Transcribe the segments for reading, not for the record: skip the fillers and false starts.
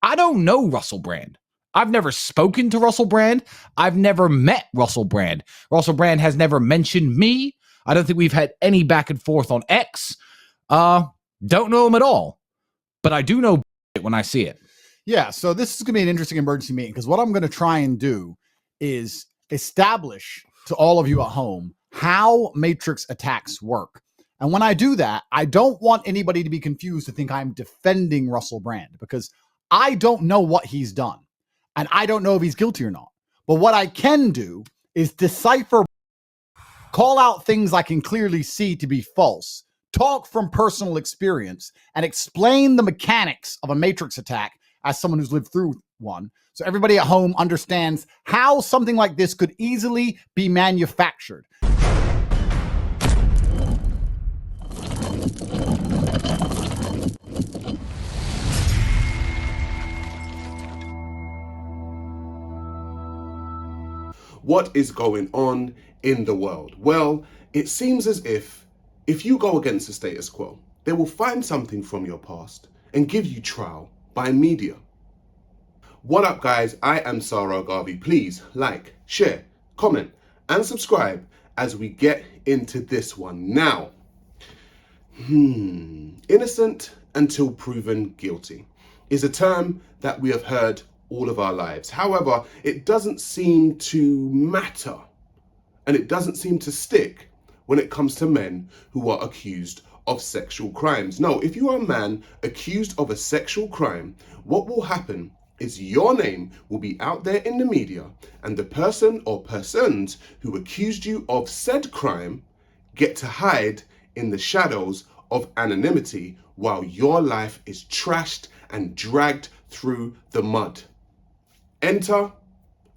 I don't know Russell Brand. I've never spoken to Russell Brand. I've never met Russell Brand. Russell Brand has never mentioned me. I don't think we've had any back and forth on X. Don't know him at all. But I do know it when I see it. Yeah, so this is going to be an interesting emergency meeting because what I'm going to try and do is establish to all of you at home how Matrix attacks work. And when I do that, I don't want anybody to be confused to think I'm defending Russell Brand because I don't know what he's done. And I don't know if he's guilty or not. But what I can do is decipher, call out things I can clearly see to be false, talk from personal experience, and explain the mechanics of a Matrix attack as someone who's lived through one. So everybody at home understands how something like this could easily be manufactured. What is going on in the world? Well, it seems as if you go against the status quo, they will find something from your past and give you trial by media. What up, guys? I am Sa Ra Garvey. Please like, share, comment, and subscribe as we get into this one. Now, innocent until proven guilty is a term that we have heard all of our lives. However, it doesn't seem to matter and it doesn't seem to stick when it comes to men who are accused of sexual crimes. No, if you are a man accused of a sexual crime, what will happen is your name will be out there in the media and the person or persons who accused you of said crime get to hide in the shadows of anonymity while your life is trashed and dragged through the mud. Enter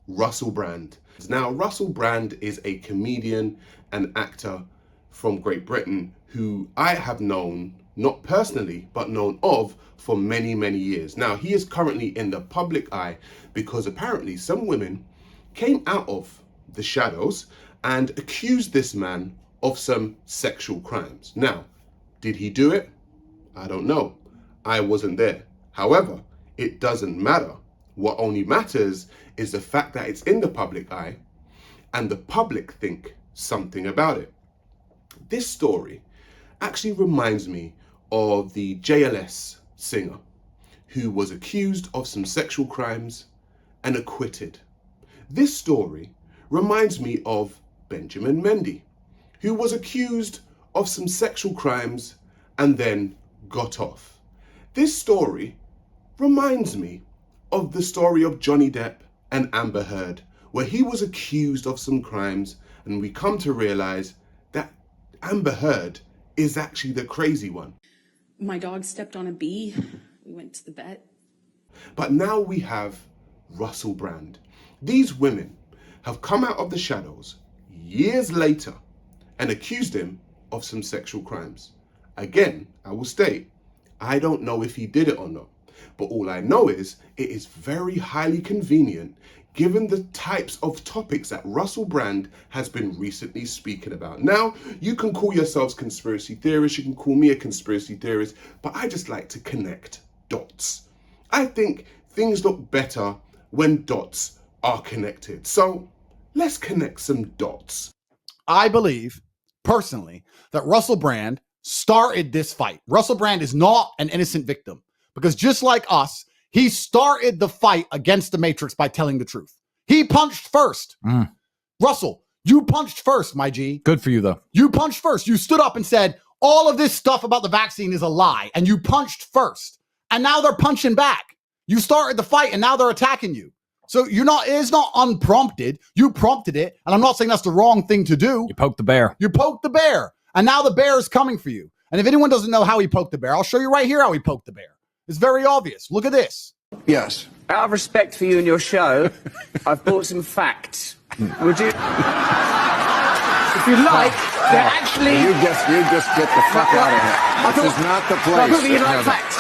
Russell Brand. Now, Russell Brand is a comedian and actor from Great Britain who I have known, not personally, but known of for many, many years. Now, he is currently in the public eye because apparently some women came out of the shadows and accused this man of some sexual crimes. Now, did he do it? I don't know. I wasn't there. However, it doesn't matter. What only matters is the fact that it's in the public eye and the public think something about it. This story actually reminds me of the JLS singer who was accused of some sexual crimes and acquitted. This story reminds me of Benjamin Mendy, who was accused of some sexual crimes and then got off. This story reminds me of the story of Johnny Depp and Amber Heard, where he was accused of some crimes and we come to realize that Amber Heard is actually the crazy one. My dog stepped on a bee. We went to the vet. But now we have Russell Brand. These women have come out of the shadows years later and accused him of some sexual crimes. Again, I will state, I don't know if he did it or not. But all I know is it is very highly convenient given the types of topics that Russell Brand has been recently speaking about. Now, you can call yourselves conspiracy theorists, you can call me a conspiracy theorist, but I just like to connect dots. I think things look better when dots are connected. So let's connect some dots. I believe, personally, that Russell Brand started this fight. Russell Brand is not an innocent victim. Because just like us, he started the fight against the Matrix by telling the truth. He punched first. Russell, you punched first, my G. Good for you, though. You punched first. You stood up and said, all of this stuff about the vaccine is a lie. And you punched first. And now they're punching back. You started the fight and now they're attacking you. So it's not unprompted. You prompted it. And I'm not saying that's the wrong thing to do. You poked the bear. You poked the bear. And now the bear is coming for you. And if anyone doesn't know how he poked the bear, I'll show you right here how he poked the bear. It's very obvious. Look at this. Yes. Out of respect for you and your show, I've brought some facts. Would you? If you like, they're actually... You just get the fuck out of here. This is not the place. I thought you'd like facts.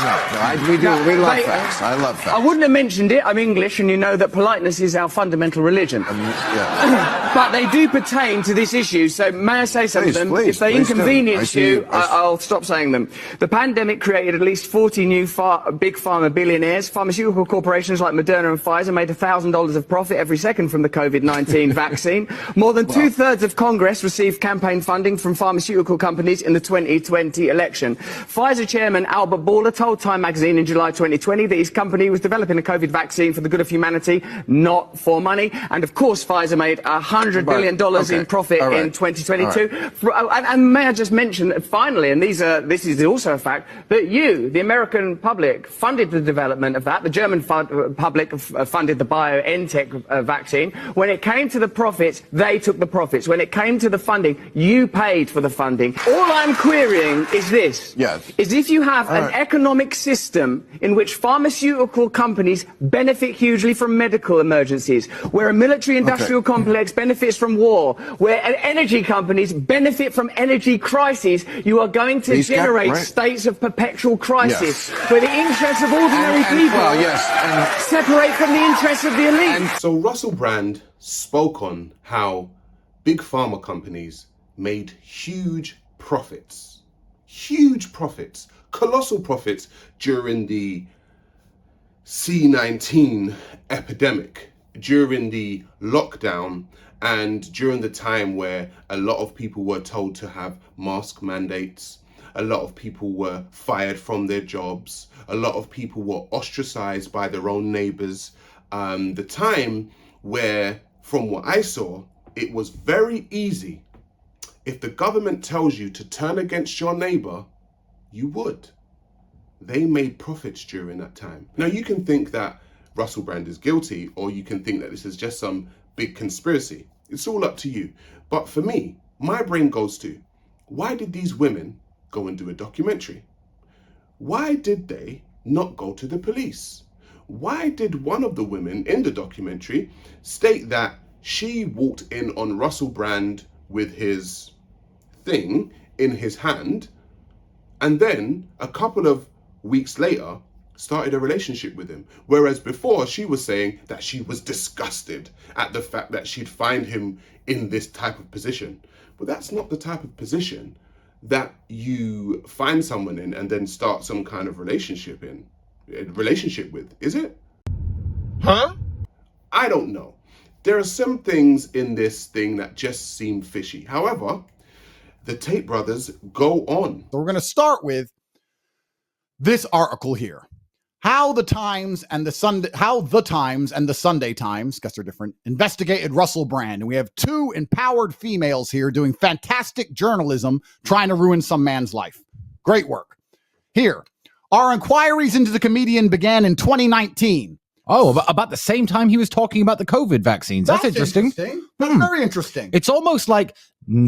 We love facts. I love facts. I wouldn't have mentioned it. I'm English, and you know that politeness is our fundamental religion. But they do pertain to this issue, so may I say some of them? If they inconvenience you, I'll stop saying them. The pandemic created at least 40 new big pharma billionaires. Pharmaceutical corporations like Moderna and Pfizer made $1,000 of profit every second from the COVID-19 vaccine. More than two-thirds of Congress received campaign funding from pharmaceutical companies in the 2020 election. Pfizer chairman Albert Bourla told Time magazine in July 2020 that his company was developing a COVID vaccine for the good of humanity, not for money. And of course, Pfizer made $100 billion in profit in 2022. And may I just mention that finally, and this is also a fact, that you, the American public, funded the development of that. The German public funded the BioNTech vaccine. When it came to the profits, they took the profits. When it came to the funding, you paid for the funding. All I'm querying is this. Yes. Is if you have an economic system in which pharmaceutical companies benefit hugely from medical emergencies, where a military-industrial complex benefits from war, where energy companies benefit from energy crises, you are going to generate states of perpetual crisis, where the interests of ordinary people separate from the interests of the elite. So Russell Brand spoke on how big pharma companies made huge profits, colossal profits during the C-19 epidemic, during the lockdown, and during the time where a lot of people were told to have mask mandates, a lot of people were fired from their jobs, a lot of people were ostracized by their own neighbors. The time where, from what I saw, it was very easy. If the government tells you to turn against your neighbor, you would. They made profits during that time. Now, you can think that Russell Brand is guilty, or you can think that this is just some big conspiracy. It's all up to you. But for me, my brain goes to, why did these women go and do a documentary? Why did they not go to the police? Why did one of the women in the documentary state that she walked in on Russell Brand with his thing in his hand, and then a couple of weeks later started a relationship with him? Whereas before she was saying that she was disgusted at the fact that she'd find him in this type of position. But that's not the type of position that you find someone in and then start some kind of relationship with, is it? Huh? I don't know. There are some things in this thing that just seem fishy. However, the Tate brothers go on. So we're going to start with this article here. How the Times and the Sunday Times, guess they're different, investigated Russell Brand. And we have two empowered females here doing fantastic journalism, trying to ruin some man's life. Great work. Here, our inquiries into the comedian began in 2019. Oh, about the same time he was talking about the COVID vaccines. That's interesting. That's very interesting. It's almost like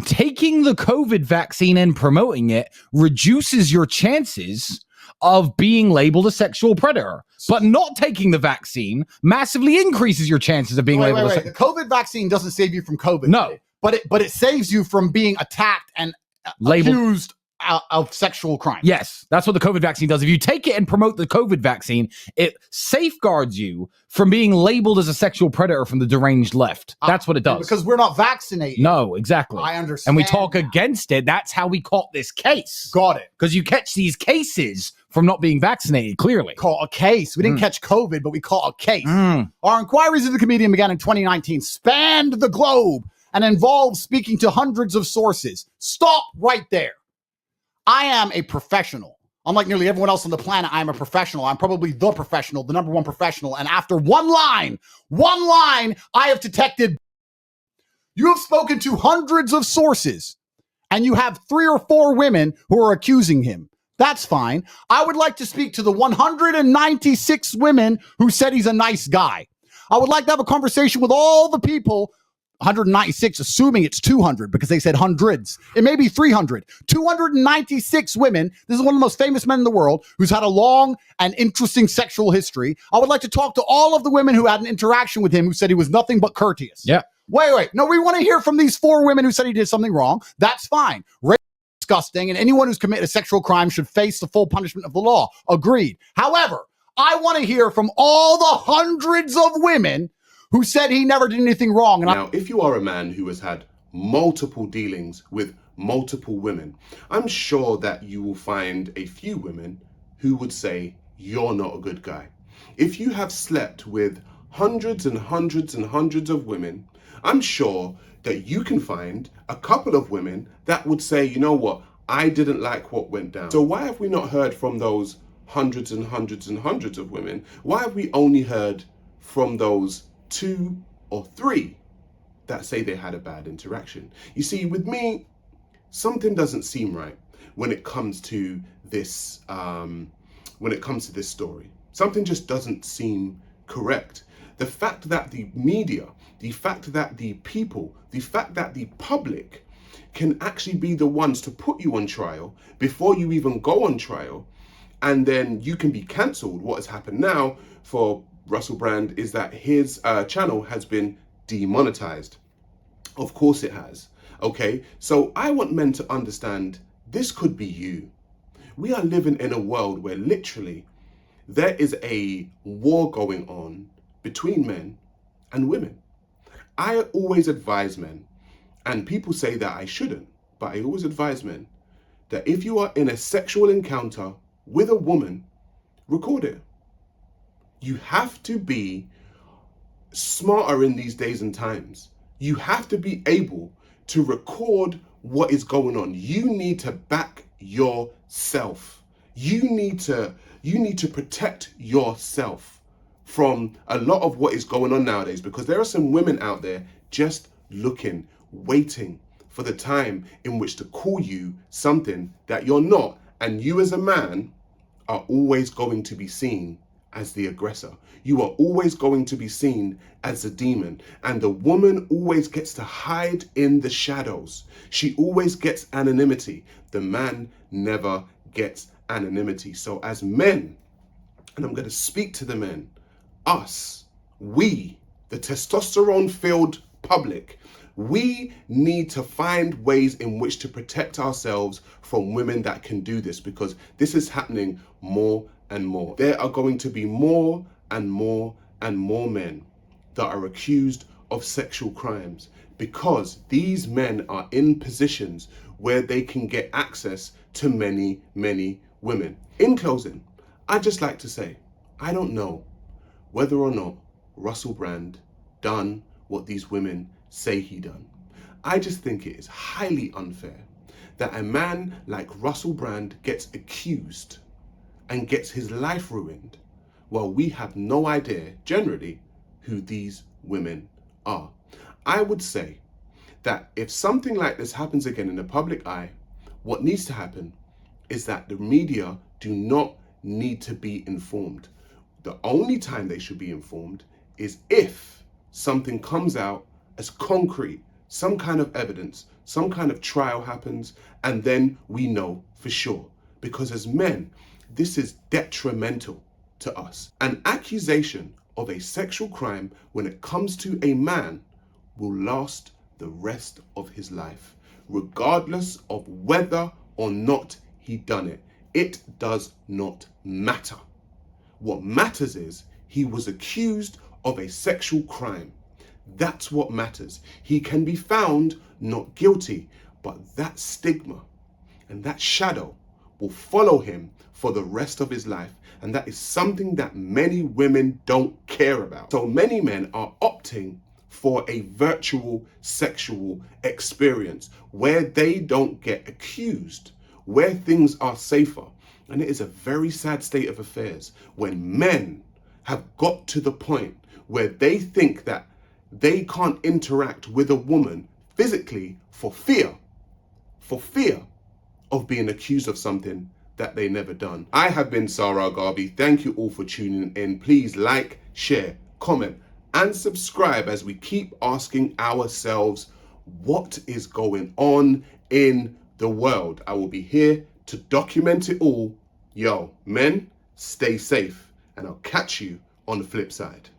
taking the COVID vaccine and promoting it reduces your chances of being labeled a sexual predator, but not taking the vaccine massively increases your chances of being labeled. The COVID vaccine doesn't save you from COVID. No, but it saves you from being attacked and accused of sexual crime. Yes, that's what the COVID vaccine does. If you take it and promote the COVID vaccine, it safeguards you from being labeled as a sexual predator from the deranged left. That's what it does. Because we're not vaccinated. No, exactly. I understand. And we talk against it. That's how we caught this case. Got it. Because you catch these cases from not being vaccinated, clearly. Caught a case. We didn't catch COVID, but we caught a case. Our inquiries of the comedian began in 2019, spanned the globe, and involved speaking to hundreds of sources. Stop right there. I am a professional. Unlike nearly everyone else on the planet, I am a professional. I'm probably the professional, the number one professional. And after one line, I have detected. You have spoken to hundreds of sources, and you have 3 or 4 women who are accusing him. That's fine. I would like to speak to the 196 women who said he's a nice guy. I would like to have a conversation with all the people. 196, assuming it's 200 because they said hundreds. It may be 300. 296 women. This is one of the most famous men in the world who's had a long and interesting sexual history. I would like to talk to all of the women who had an interaction with him who said he was nothing but courteous. Yeah. Wait. No, we want to hear from these 4 women who said he did something wrong. That's fine. Rape is disgusting, and anyone who's committed a sexual crime should face the full punishment of the law. Agreed. However, I want to hear from all the hundreds of women who said he never did anything wrong. And now, if you are a man who has had multiple dealings with multiple women, I'm sure that you will find a few women who would say you're not a good guy. If you have slept with hundreds and hundreds and hundreds of women, I'm sure that you can find a couple of women that would say, you know what, I didn't like what went down. So why have we not heard from those hundreds and hundreds and hundreds of women? Why have we only heard from those 2 or 3 that say they had a bad interaction? You see, with me, something doesn't seem right when it comes to this story. Something just doesn't seem correct. The fact that the media, the fact that the people, the fact that the public can actually be the ones to put you on trial before you even go on trial, and then you can be cancelled. What has happened now for Russell Brand is that his channel has been demonetized. Of course it has. Okay, so I want men to understand this could be you. We are living in a world where literally there is a war going on between men and women. I always advise men, and people say that I shouldn't, but I always advise men that if you are in a sexual encounter with a woman, record it. You have to be smarter in these days and times. You have to be able to record what is going on. You need to back yourself. You need to protect yourself from a lot of what is going on nowadays, because there are some women out there just looking, waiting for the time in which to call you something that you're not. And you as a man are always going to be seen as the aggressor. You are always going to be seen as a demon. And the woman always gets to hide in the shadows. She always gets anonymity. The man never gets anonymity. So as men, and I'm going to speak to the men, us, we, the testosterone-filled public, we need to find ways in which to protect ourselves from women that can do this, because this is happening more and more. There are going to be more and more and more men that are accused of sexual crimes because these men are in positions where they can get access to many, many women. In closing, I'd just like to say, I don't know whether or not Russell Brand done what these women say he done. I just think it is highly unfair that a man like Russell Brand gets accused and gets his life ruined while we have no idea generally who these women are. I would say that if something like this happens again in the public eye, what needs to happen is that the media do not need to be informed. The only time they should be informed is if something comes out as concrete, some kind of evidence, some kind of trial happens, and then we know for sure. Because as men, this is detrimental to us. An accusation of a sexual crime when it comes to a man will last the rest of his life, regardless of whether or not he done it. It does not matter. What matters is he was accused of a sexual crime. That's what matters. He can be found not guilty, but that stigma and that shadow will follow him for the rest of his life. And that is something that many women don't care about. So many men are opting for a virtual sexual experience where they don't get accused, where things are safer. And it is a very sad state of affairs when men have got to the point where they think that they can't interact with a woman physically for fear of being accused of something that they never done. I have been Sa Ra Garvey. Thank you all for tuning in. Please like, share, comment, and subscribe as we keep asking ourselves what is going on in the world. I will be here to document it all. Yo, men, stay safe, and I'll catch you on the flip side.